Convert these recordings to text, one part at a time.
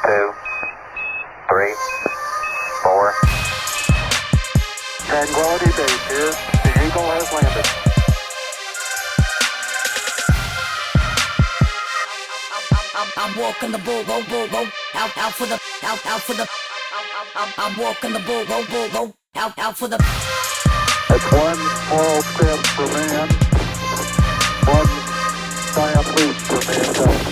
2, 3, 4. Tranquility Base here. The Eagle has landed. I'm walking the bull, out for the, out for the. I'm walking the bull, out for the. It's one small step for man, one giant leap for mankind.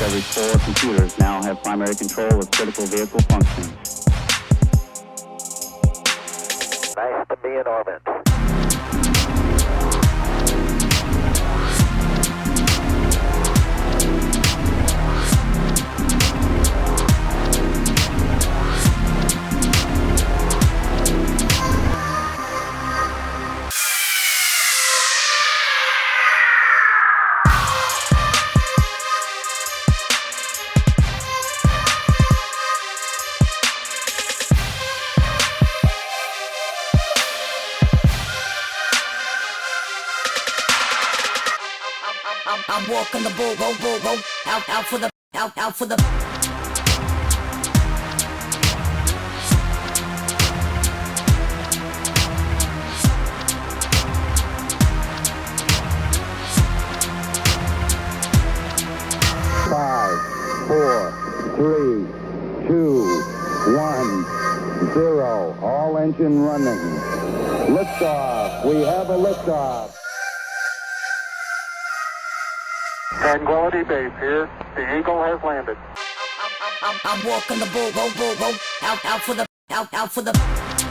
Every 4 computers now have primary control of critical vehicle functions. Nice to be in orbit. I'm walking the bull, out for the, out for the. Five, four, three, two, 1, 0. All engine running. Liftoff. We have a liftoff. Tranquility Base here. The Eagle has landed. I'm walking the bull, out for the, out for the.